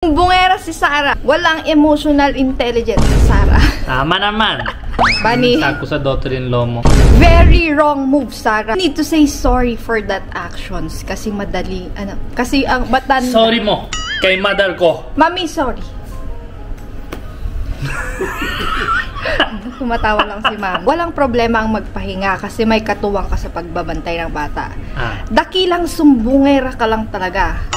Bungera si Sarah. Walang emotional intelligence si Sarah. Tama naman. Bani. Sako sa daughter-in-law mo. Very wrong move, Sarah. You need to say sorry for that actions. Kasi madali, kasi ang batan... Sorry mo kay mother ko. Mami, sorry. Tumatawa lang si Mami. Walang problema ang magpahinga kasi may katuwang ka sa pagbabantay ng bata. Dakilang sumbungera ka lang talaga.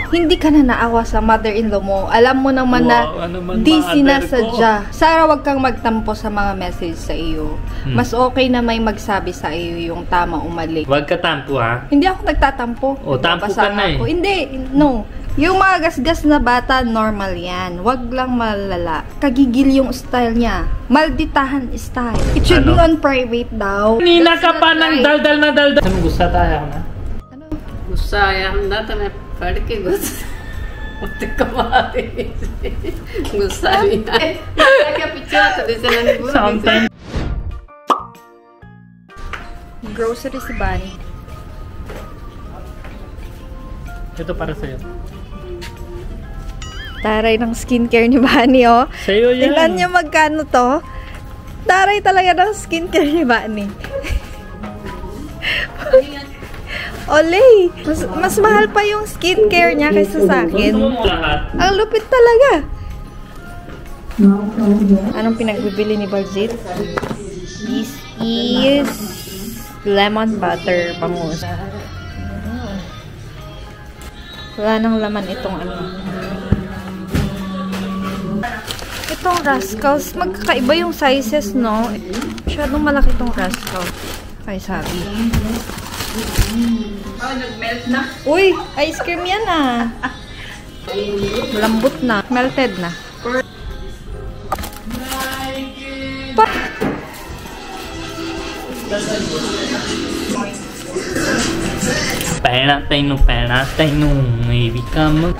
Hindi ka na naawa sa mother-in-law mo. Alam mo naman na di sinasadya. Sarah, wag kang magtampo sa mga message sa iyo. Mas okay na may magsabi sa iyo yung tama o mali. Wag ka tampo, ha? Hindi ako nagtatampo. O, tampo ka na eh. Hindi, no. Yung mga gasgas na bata, normal yan. Wag lang malala. Kagigil yung style niya. Malditahan style. It should be on private daw. Nina ka pa ng daldal na daldal. Ano gusto tayo na? Ano? Gusto ayaw na tayo. Pwede gusto. Pati kamari. Gusto niya. Kaya picture ito. Di sila ni Buro. Sometimes. Grocery si Bunny. Ito para sa'yo. Taray ng skincare ni Bunny, oh. Sa'yo yan. Tingnan niyo magkano to. Taray talaga ng skincare ni Bunny. Olay! Mas mahal pa yung skincare niya kaysa sa akin. Ang lupit talaga. Anong pinagbibili ni Baljit? This is lemon butter bangus. Wala nang laman itong ano. Itong Rascals, magkakaiba yung sizes, no? Masyadong malaki itong Rascals. Ay, sabi. Oh, nag-melt na. Uy, ice cream yan ah. Lambot na. Melted na. Penatay nung maybe come.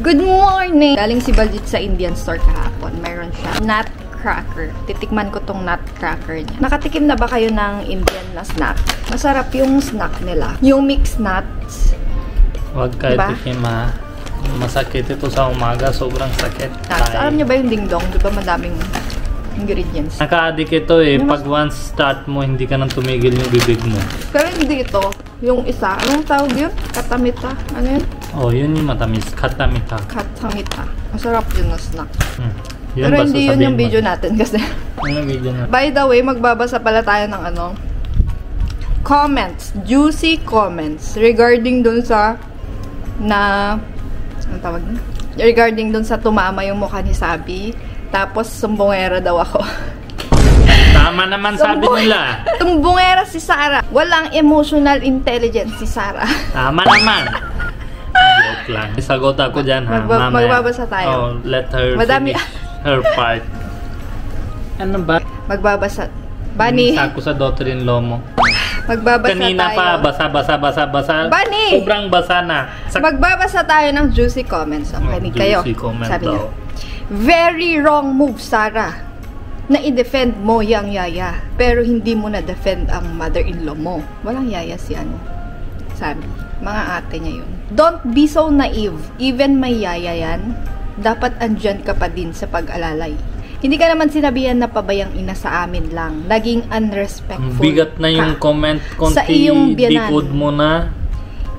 Good morning! Galing si Baljit sa Indian store kahapon. Meron siya nutcracker. Titikman ko tong nutcracker niya. Nakatikim na ba kayo ng Indian na snack? Masarap yung snack nila. Yung mixed nuts. Huwag kayo tikim, ha. Masakit ito sa umaga. Sobrang sakit. Alam niyo ba yung dingdong? Di ba madaming ingredients? Naka-addict ito eh. Pag once start mo, hindi ka nang tumigil yung bibig mo. Pero hindi ito. Yung isa. Anong tawag yun? Katamita. Ano yun? Oh, yun yung matamis. Katamita. Katamita. Masarap yun na snack. Yun. Pero hindi yun yung video natin kasi. Ano video natin? By the way, magbabasa pala tayo ng ano, comments, juicy comments regarding dun sa anong tawag na? Regarding dun sa tumama yung mukha ni Sabi, tapos sumbongera daw ako. Tama naman sabi nila. Sumbongera si Sarah. Walang emotional intelligence si Sarah. Tama naman. Joke lang. Sagot ako dyan, ha? Magbabasa tayo. Oh, let her finish her part. Ano ba? Magbabasa. Bunny. Sako sa daughter-in-law mo. Magbabasa Kanina tayo. pa, basa. Bunny! Sobrang basa na. Magbabasa tayo ng juicy comments. Okay, kayo. Juicy comment Sabi daw. niya, very wrong move, Sarah. Na i-defend mo yung yaya. Pero hindi mo na-defend ang mother-in-law mo. Walang yaya si ano. Sabi. Mga ate niya yun. Don't be so naive. Even may yaya yan, dapat andyan ka pa din sa pag-alalay. Hindi ka naman sinabihan na pabayang ina sa amin lang. Naging unrespectful bigat na yung comment. sa iyong biyanan. Decode mo na.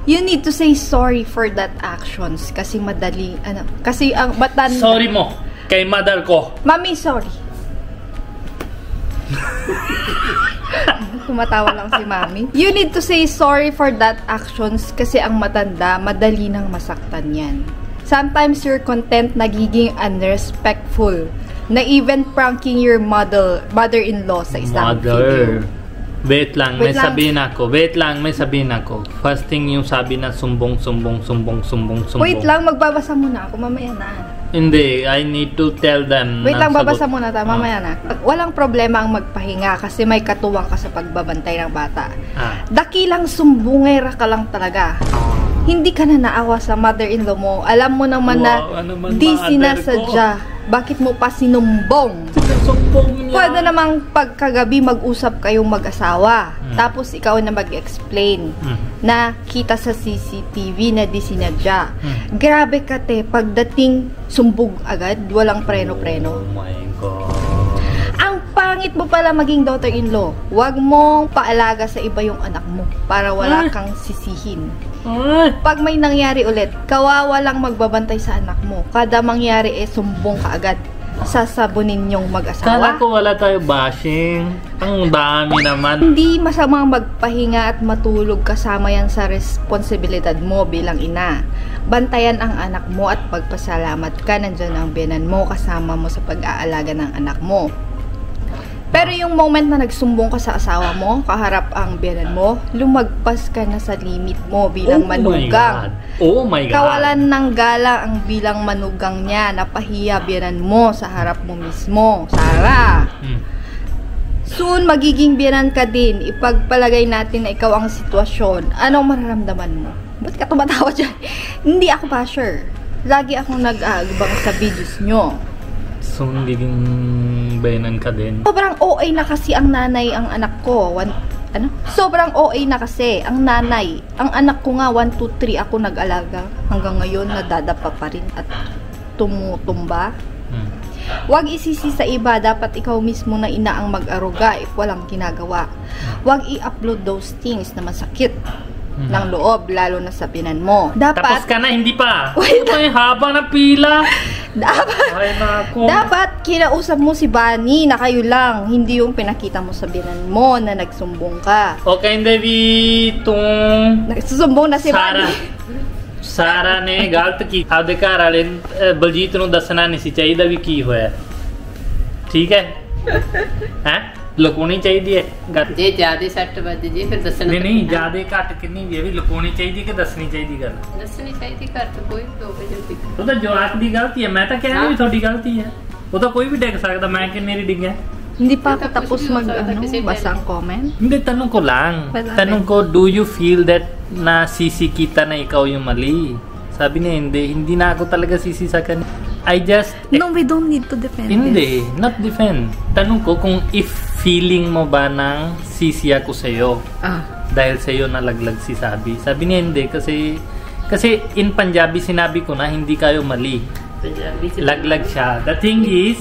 You need to say sorry for that actions. Kasi madali, kasi ang batan... Sorry mo kay mother ko. Mami, sorry. Tumatawa lang si Mami. You need to say sorry for that actions kasi ang matanda, madali nang masaktan yan. Sometimes your content nagiging unrespectful. Na even pranking your mother-in-law sa isang video. Wait lang, may sabihin ako. First thing yung sabi na sumbong. Wait lang, magbabasa muna ako. Mamaya na. Hindi, I need to tell them. Wait lang, babasa muna tayo. Mamaya na. Walang problema ang magpahinga kasi may katuwang ka sa pagbabantay ng bata. Dakilang sumbungera ka lang talaga. Hindi ka na naawa sa mother-in-law mo. Alam mo naman na di sinasadya. Bakit mo pa sinumbong? Sumbong pwede namang pagkagabi mag-usap kayong mag-asawa. Tapos ikaw na mag-explain na kita sa CCTV na di sinadya. Grabe ka te, pagdating sumbog agad, walang preno-preno. Oh my God. Ang pangit mo pala maging daughter-in-law. Huwag mong paalaga sa iba yung anak mo para wala kang sisihin. Pag may nangyari ulit, kawawa lang magbabantay sa anak mo. Kada mangyari sumbong ka agad. Sasabunin yung mag-asawa. Kala ko wala tayo bashing. Ang dami naman. Hindi masamang magpahinga at matulog, kasama yan sa responsibilidad mo bilang ina. Bantayan ang anak mo at pagpasalamat ka. Nandiyan ang biyanan mo, kasama mo sa pag-aalaga ng anak mo. Pero yung moment na nagsumbong ka sa asawa mo, kaharap ang biyanan mo, lumagpas ka na sa limit mo bilang manugang. Oh my God. Kawalan ng galang ang bilang manugang niya, napahiya biyanan mo sa harap mo mismo. Sarah! Soon, magiging biyanan ka din. Ipagpalagay natin na ikaw ang sitwasyon. Anong mararamdaman mo? Ba't ka tumatawa dyan? Hindi ako basher. Lagi akong nag-aagabang sa videos nyo. Soon, giging bayanan ka din. Sobrang OA na kasi ang nanay ang anak ko. Sobrang OA na kasi ang nanay. Ang anak ko nga 1, 2, 3 ako nag-alaga. Hanggang ngayon nadadapa pa rin at tumutumba. Huwag isisi sa iba. Dapat ikaw mismo na ina ang mag-aruga if walang ginagawa. Huwag i-upload those things na masakit ng loob, lalo na sa binan mo. Dapat, tapos ka na, hindi pa. May habang na pila. Dapat kinausap mo si Bunny na kayo lang, hindi yung pinakita mo sa binan mo na nagsumbong ka. Okay, hindi tung nagsusumbong na si Bunny. सारा ने गलत की आपके घर वाले बलजीत ਨੂੰ ਦੱਸਣਾ ਨਹੀਂ ਸੀ ਚਾਹੀਦਾ ਵੀ ਕੀ ਹੋਇਆ ਠੀਕ ਹੈ ਹੈ ਲੁਕਾਉਣੀ ਚਾਹੀਦੀ ਹੈ ਗੱਲ ਜੇ ਜ਼ਿਆਦਾ ਸੱਟ ਵੱਜ ਜੇ ਫਿਰ ਦੱਸਣਾ ਨਹੀਂ ਜ਼ਿਆਦਾ ਘੱਟ ਕਿੰਨੀ ਵੀ ਹੈ ਵੀ ਲੁਕਾਉਣੀ ਚਾਹੀਦੀ ਕਿ ਦੱਸਣੀ ਚਾਹੀਦੀ ਗੱਲ ਦੱਸਣੀ ਚਾਹੀਦੀ ਘਰ ਤੋਂ ਕੋਈ ਟੋਕੇ ਜਲਦੀ ਉਹ ਤਾਂ ਜਵਾਕ ਦੀ ਗਲਤੀ ਹੈ ਮੈਂ ਤਾਂ ਕਹਿ ਰਿਹਾ ਵੀ ਤੁਹਾਡੀ ਗਲਤੀ ਹੈ ਉਹ ਤਾਂ ਕੋਈ ਵੀ ਡਿੱਗ ਸਕਦਾ ਮੈਂ ਕਿੰਨੇ ਰੀ ਡਿੱਗਿਆ hindi pa ako tapos basa ang comment. Hindi, tanong ko lang. Tanong ko, do you feel that na sisi kita na ikaw yung mali? Sabi niya, hindi na ako talaga sisi sa kanya. I just... No, we don't need to defend Hindi, not defend. Tanong ko kung if feeling mo ba nang sisi ako sa'yo. Dahil sa'yo nalaglag si Sabi. Sabi niya, hindi. Kasi in Punjabi, sinabi ko na hindi kayo mali. Laglag siya. The thing is,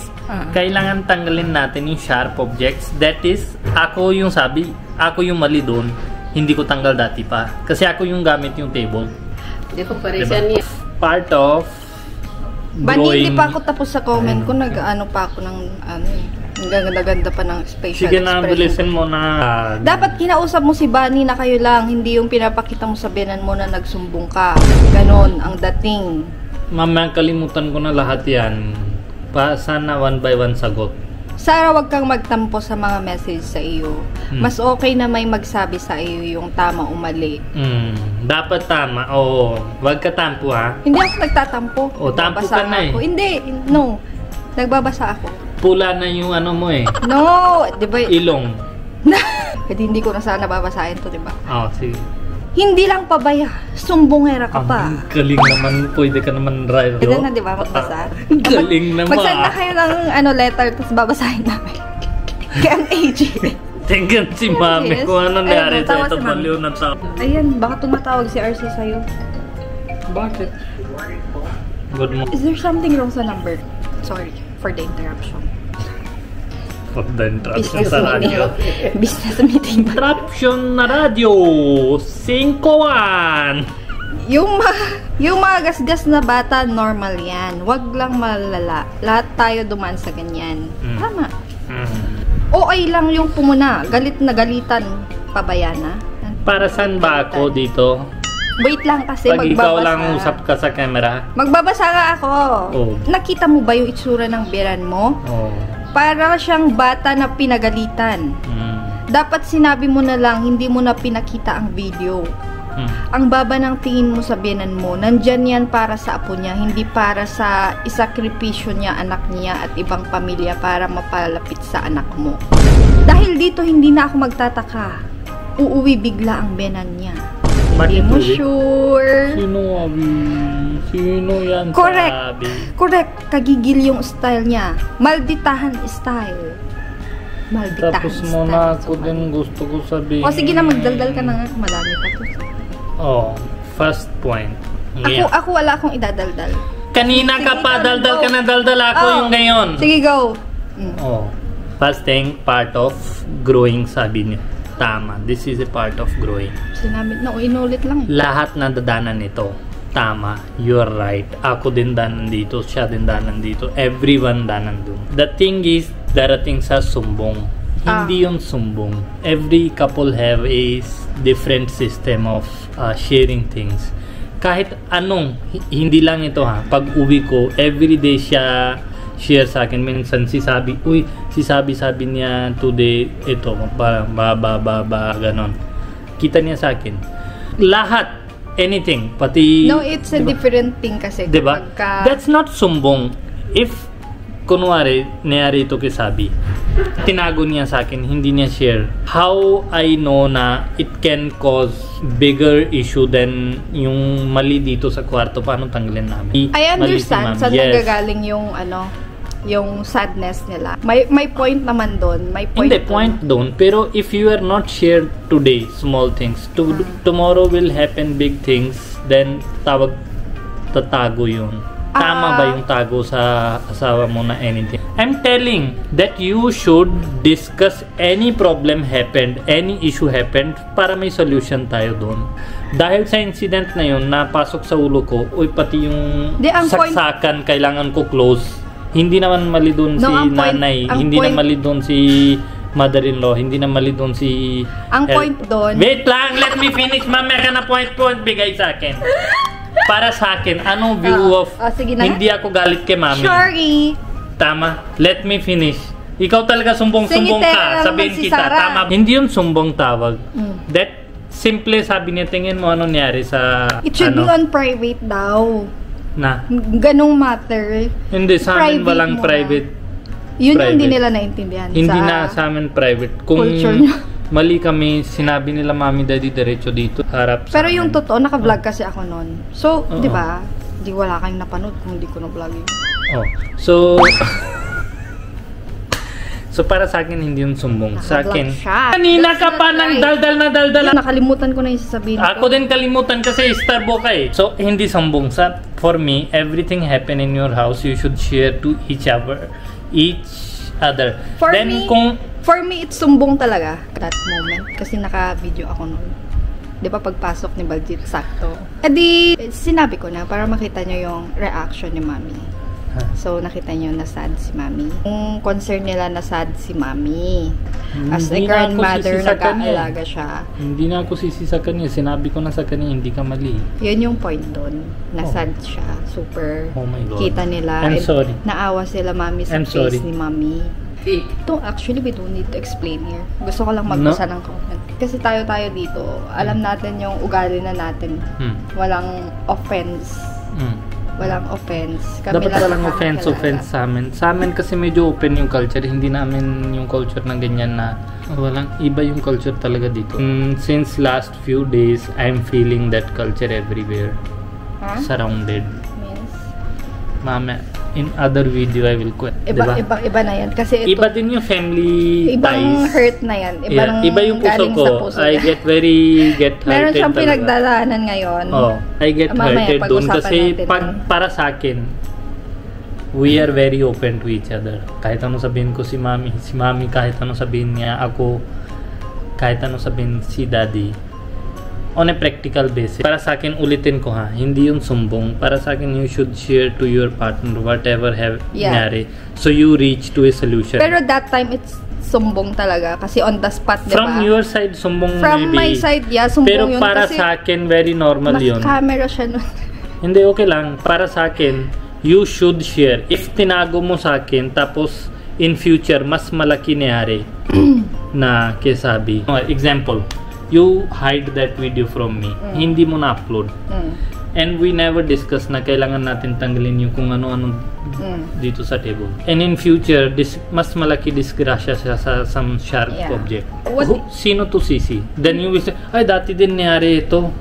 kailangan tanggalin natin yung sharp objects. That is, ako yung sabi, ako yung mali doon. Hindi ko tanggal dati pa. Kasi ako yung gamit yung table. Hindi ko paresan niya. Part of Bani, hindi pa ako tapos sa comment ko. Nag-ano pa ako ng ang ganda-ganda pa ng spatial sige na, bilisin mo na. Dapat kinausap mo si Bunny na kayo lang. Hindi yung pinapakita mo sa binan mo na nagsumbong ka. Ganon ang dating. Mamaya kalimutan ko na lahat yan. Sana one by one sagot. Sarah, wag kang magtampo sa mga message sa iyo. Mas okay na may magsabi sa iyo yung tama o mali. Dapat tama. Oo. Wag ka tampo ha. Hindi ako nagtatampo. O, tampo ka na eh. Hindi. No. Nagbabasa ako. Pula na yung ano mo eh. No. Diba? Ilong. Hindi ko na sana babasahin to, diba? Oo, sige. Hindi lang pabaya. Sumbongera ka pa. Galing naman. Pwede ka naman drive. Pwede na, diba? Magbasa. Galing naman. Magsend na kayo ng letter, tapos babasahin namin. Kaya ang AG. Tingnan si Mami kung ano nangyari sa ito. Si Baliw na tao. Ayan, baka tumatawag si RC sa'yo. Bakit? Good morning. Is there something wrong sa number? Sorry for the interruption. For the interruption sa radyo. Business meeting ba? Interruption na radyo. 5-1. Yung mga gasgas na bata, normal yan. Wag lang malala. Lahat tayo dumaan sa ganyan. Tama. Okay lang yung pumuna. Galit na galitan. Pabayana. Para saan ba ako dito? Wait lang kasi pag magbabasa. Ikaw lang usap ka sa camera. Magbabasa ka ako. Oh. Nakita mo ba yung itsura ng biran mo? Oh. Para siyang bata na pinagalitan. Dapat sinabi mo na lang, hindi mo na pinakita ang video. Ang baba ng tingin mo sa biyanan mo, nandyan yan para sa apo niya, hindi para sa isakripisyo niya, anak niya at ibang pamilya para mapalapit sa anak mo. Dahil dito hindi na ako magtataka. Uuwi bigla ang biyanan niya. Hindi mo sure. Sino yan? Correct. Sabi? Correct. Kagigil yung style niya. Malditahan style. Malbitahan. Tapos muna ako din gusto ko sabihin. O sige na, magdaldal ka na nga. Madami pa to. Oh, first point. Ako wala akong idadaldal. Kanina ka pa, daldal ka na daldal ako yung ngayon. Sige, go. Oh, first thing, part of growing, sabi niya. Tama, this is a part of growing. Sinabi na, inulit lang. Lahat na dadanan nito. Tama, you're right. Ako din danan dito, siya din danan dito. Everyone danan dun. The thing is, darating sa sumbong. Hindi yung sumbong. Every couple have a different system of sharing things. Kahit anong, hindi lang ito ha. Pag uwi ko, everyday siya share sa akin. Minsan sabi niya today, ito, ganon. Kita niya sa akin. Lahat, anything, pati... No, it's a different thing kasi. Diba? That's not sumbong. If, kunwari, nangyari ito kay Sabi, tinago niya sa akin, hindi niya share. How I know na it can cause bigger issue than yung mali dito sa kwarto, paano tanggalin namin? I understand saan nanggagaling yung yung sadness nila. May point naman doon. Hindi, point doon. Pero if you are not shared today, small things, tomorrow will happen big things, then tatago yun. Tama ba yung tago sa asawa mo na anything? I'm telling that you should discuss any problem happened, any issue happened, para may solution tayo doon. Dahil sa incident na yun, napasok sa ulo ko, pati yung saksakan, kailangan ko close. Hindi naman mali doon si nanay, hindi na mali doon si mother-in-law, hindi na mali doon si... Ang point doon... Wait lang, let me finish. Mamaya ka na point bigay sa akin. Para sa akin, anong view of hindi ako galit kay mami? Sorry. Tama. Let me finish. Ikaw talaga sumbong-sumbong ka. Sabihin kita. Tama. Hindi yung sumbong tawag. That simple sabi niya, tingin mo ano nangyari sa... It should be on private daw. Na? Ganong matter. Hindi, sa amin walang private. Yun yung hindi nila naintindihan. Hindi na sa amin private. Kung mali kami, sinabi nila mami, daddy, diretso dito, harap sa pero yung totoo, naka-vlog kasi ako noon. So, di ba? Di wala kayong napanood kung hindi ko na-vlog yun. So para sa akin, hindi yung sumbong. Sa akin, kanina ka pa ng daldal na daldal. Nakalimutan ko na yung sasabihin ko. Ako din kalimutan kasi starbo ka eh. So, hindi sumbong. For me, everything happen in your house, you should share to each other. For me, it's sumbong talaga that moment. Kasi naka-video ako noon. Di ba pagpasok ni Baljit, sakto. Edi, sinabi ko na para makita nyo yung reaction ni Mami. So, nakita nyo na sad si Mami. Yung concern nila na sad si Mami. As a grandmother, nag-aalaga siya. Hindi na ako sisi sa kanya. Sinabi ko na sa kanya, hindi ka mali. Yun yung point doon. Na sad siya. Super. Oh my God. Kita nila. I'm sorry. Naawa sila Mami sa face ni Mami. Ito, actually, we don't need to explain here. Gusto ko lang magbasa ng comment. Kasi tayo dito, alam natin yung ugali na natin. Walang offense. Walang offense. Dapat walang offense sa amin. Sa amin kasi medyo open yung culture. Hindi namin yung culture na ganyan na walang iba yung culture talaga dito. Since last few days, I'm feeling that culture everywhere. Surrounded. Means? Mama, in other video I will quit. Iba na yan. Kasi ito, iba din yung family ibang ties. Hurt na yan. Iba yung puso ko. I get hurted. Meron siyang pinagdadaanan ngayon. I get hurted doon kasi para sa akin, we are very open to each other. Kahit ano sabihin ko si Mami kahit ano sabihin niya ako, kahit ano sabihin si Daddy, on a practical basis. Para sa akin, ulitin ko hindi yung sumbong. Para sa akin, you should share to your partner whatever have nangyari. So you reach to a solution. Pero that time, it's sumbong talaga. Kasi on the spot, diba? From your side, sumbong From my side, sumbong pero yun. Pero para sa akin, very normal yun. Camera siya nun. Hindi, okay lang. Para sa akin, you should share. If tinago mo sa akin, tapos in future, mas malaki nangyari na kesabi. Example, you hide that video from me. Hindi mo na-upload. And we never discuss na kailangan natin tanggalin yung kung ano-ano dito sa table. And in future, mas malaki disgrasya siya sa some sharp object. Sino to sisi? Then you will say, ay dati din nangyari ito.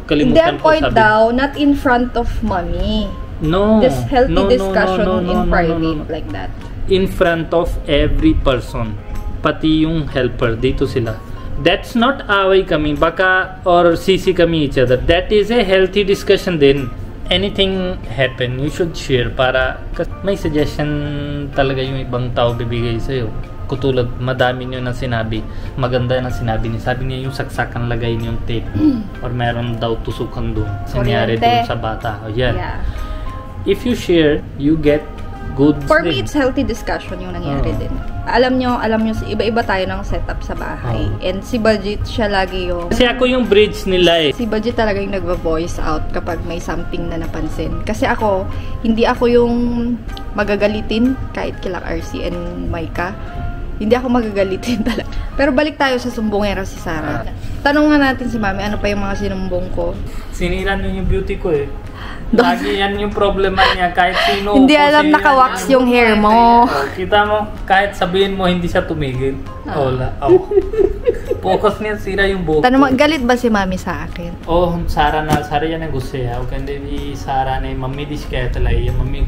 Kalimutan ko sabi. Point daw, not in front of Mommy. No. This healthy discussion in private like that. In front of every person. pati yung helper, dito sila. That's not away kami, baka or sisi kami each other. That is a healthy discussion din. Anything happen, you should share para may suggestion talaga yung ibang tao bibigay sa'yo. Kutulad, madami nyo na sinabi. Maganda na sinabi niya. Sabi niya yung saksakan lagay niyo yung tape. Or meron daw tusukan doon. Sinayari doon sa bata. O yan. Yeah. If you share, you get goods For din. me, it's healthy discussion yung nangyari din. Alam nyo, iba-iba tayo ng setup sa bahay. And si Budget, siya lagi yung... Kasi ako yung bridge nila eh. Si Budget talaga yung nagva-voice out kapag may something na napansin. Kasi ako, hindi ako yung magagalitin kahit kila RC and Micah. Hindi ako magagalitin talaga. Pero balik tayo sa sumbongera si Sarah. Tanong nga natin si Mami, ano pa yung mga sinumbong ko? Siniran yun yung beauty ko eh. Lagi yan yung problema niya. Kahit sino. Hindi alam naka-wax yung hair mo. Kita mo, kahit sabihin mo hindi siya tumigil. Wala. Focus niya, sira yung buhok. Tanong mo, galit ba si Mami sa akin? सारा या ने गुस्से है वो कहते भी सारा ने मम्मी दी शिकायत लाई है मम्मी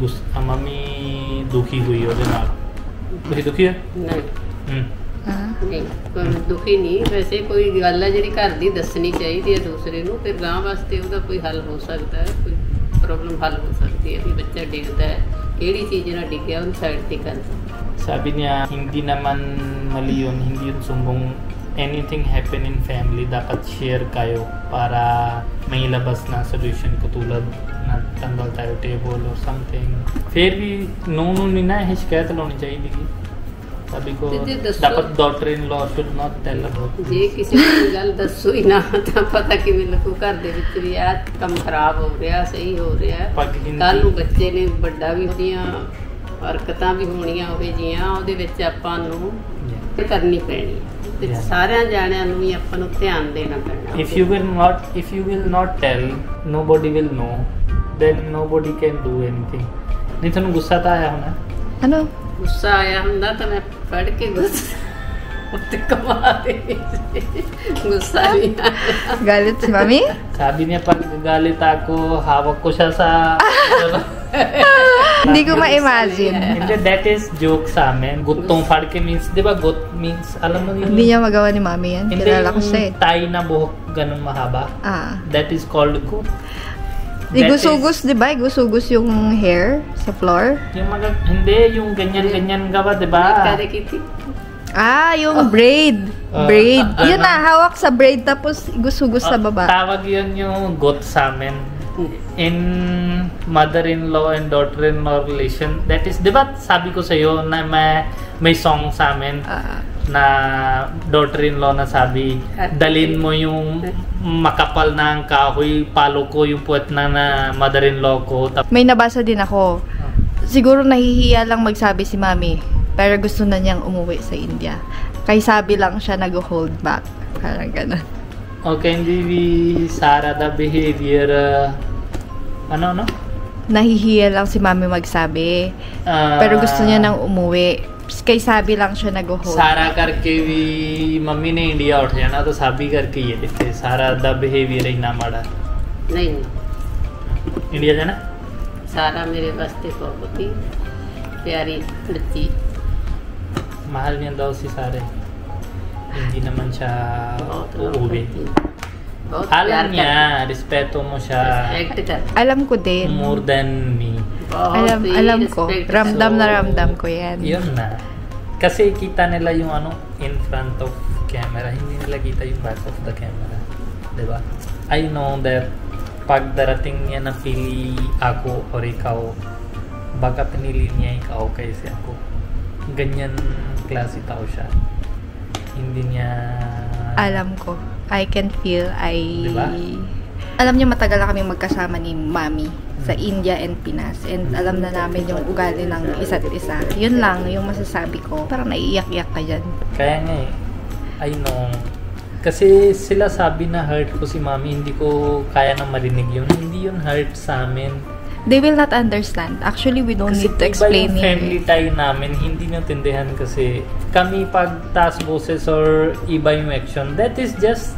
दुखी हुई ਉਹਦੇ ਨਾਲ ਤੁਸੀਂ ਦੁਖੀ ਹੋ ਨਹੀਂ ਨਹੀਂ ਕੋਈ ਦੁਖੀ ਨਹੀਂ ਵੈਸੇ ਕੋਈ ਗੱਲ ਹੈ ਜਿਹੜੀ ਘਰ ਦੀ ਦੱਸਣੀ ਚਾਹੀਦੀ ਹੈ ਦੂਸਰੇ ਨੂੰ ਫਿਰ ਗਾਂ ਵਾਸਤੇ ਉਹਦਾ ਕੋਈ ਹੱਲ ਹੋ ਸਕਦਾ ਹੈ ਕੋਈ ਪ੍ਰੋਬਲਮ ਹੱਲ ਹੋ ਸਕਦੀ ਹੈ ਵੀ ਬੱਚਾ ਡਿੱਗਦਾ ਹੈ ਕਿਹੜੀ ਚੀਜ਼ ਨਾਲ ਡਿੱਗਿਆ ਉਹਨੂੰ ਸਾਈਡ ਤੇ ਕਰਨਾ sabi niya hindi naman mali yun hindi yun sumbong anything happen in family dapat share kayo para may labas na solution katulad na tanggal tayo table or something फिर भी no नहीं ना है शिकायत लानी चाहिए sabi ko dapat daughter-in-law should not tell about ਜੇ ਕਿਸੇ ਨੂੰ ਗੱਲ ਦੱਸੋ ਹੀ ਨਾ ਤਾਂ ਪਤਾ ਕਿਵੇਂ ਲੱਗੂ ਘਰ ਦੇ ਵਿੱਚ ਵੀ ਆ ਕੰਮ ਖਰਾਬ ਹੋ ਰਿਹਾ ਸਹੀ ਹੋ ਰਿਹਾ ਕੱਲ ਨੂੰ ਬੱਚੇ ਨੇ ਵੱਡਾ ਵੀ ਹੁੰਦੀਆਂ ਹਰਕਤਾਂ ਵੀ ਹੋਣੀਆਂ ਹੋਵੇ ਜੀਆਂ ਉਹਦੇ ਵਿੱਚ ਆਪਾਂ ਨੂੰ ਕਰਨੀ ਪੈਣੀ ਤੇ ਸਾਰਿਆਂ ਜਾਣਿਆਂ ਨੂੰ ਵੀ ਆਪਾਂ ਨੂੰ ਧਿਆਨ ਦੇਣਾ ਪੈਣਾ if you will not tell nobody will know then nobody can do anything ਨਹੀਂ ਤੁਹਾਨੂੰ ਗੁੱਸਾ ਤਾਂ ਆਇਆ ਹੋਣਾ ano ਗੁੱਸਾ ਆਇਆ ਹੁੰਦਾ ਤਾਂ ਮੈਂ ਫੜ ਕੇ ਗੁੱਸਾ ਉੱਤੇ ਕਮਾ ਦੇ ਗੁੱਸਾ ਨਹੀਂ galit si Mami? Sabi niya pag galit ako hawak ko siya sa hindi ko ma-imagine hindi that is joke sa amin gutong fad ke means di ba gut means alam mo yun hindi niya magawa ni Mami yan kilala ko siya tie na buhok ganun mahaba that is called gut igusugos di ba igusugos yung hair sa floor yung hindi yung ganyan gawa di ba yung braid yun na hawak sa braid tapos igusugos sa baba tawag yun yung gut sa amin in mother-in-law and daughter-in-law relation that is di ba sabi ko sa'yo na may song sa amin na daughter-in-law na sabi dalin mo yung makapal na ang kahoy palo ko yung puwet na mother-in-law ko may nabasa din ako siguro nahihiya lang magsabi si Mami pero gusto na niyang umuwi sa India kay sabi lang siya nag-hold back parang gano'n okay hindi Sarah the behavior ano nahihiya lang si Mami magsabi pero gusto niya nang umuwi कई Sabi lang siya nag-hold सारा करके भी मम्मी ने इंडिया उठ जाना तो साबी करके ये देखते सारा द बिहेवियर ही ना माड़ा नहीं इंडिया जाना सारा मेरे वास्ते बहुत ही प्यारी लड़की mahal niyan daw si Sare hindi naman siya uuwi alam niya respeto mo siya alam ko din more than me alam ko ramdam na ramdam ko yan yun na kasi kita nila yung ano in front of camera hindi nila kita yung back of the camera diba I know that pag darating niya na pili ako or ikaw baka pinili niya ikaw kaysa ako ganyan klase tao siya hindi niya alam ko I can feel diba? Alam niya matagal na kaming magkasama ni Mami sa India and Pinas and alam na namin yung ugali ng isa't isa yun lang yung masasabi ko parang naiiyak-iyak ka dyan kaya nga I know kasi sila sabi na hurt ko si Mami hindi ko kaya na marinig yun hindi yun hurt sa amin they will not understand actually we don't kasi need to explain it family tayo namin hindi natindihan kasi kami pag taas boses or iba yung action that is just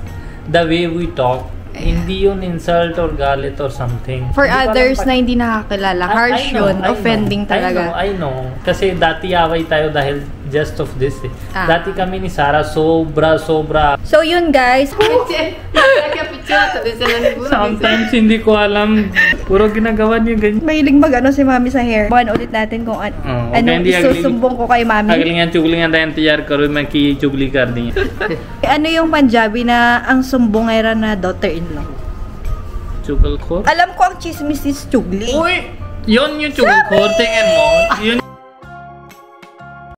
the way we talk hindi yun insult or galit or something for hindi others na hindi nakakilala harsh yun offending talaga I know kasi dati away tayo dahil just of this eh. Dati kami ni Sarah, sobra. So yun guys. Sometimes hindi ko alam. Puro ginagawa niya ganyan. Mahilig mag-ano si Mami sa hair. Buwan ulit natin kung anong isusumbong ko kay Mami. Agalingan chuglingan tayo tiyar karo man ki chugli kar din. Ano yung Punjabi na ang sumbongera na daughter-in-law? Chugal ko? Alam ko ang chismis is chugli. Uy! Yun yung chugol ko. Tingin mo. Yun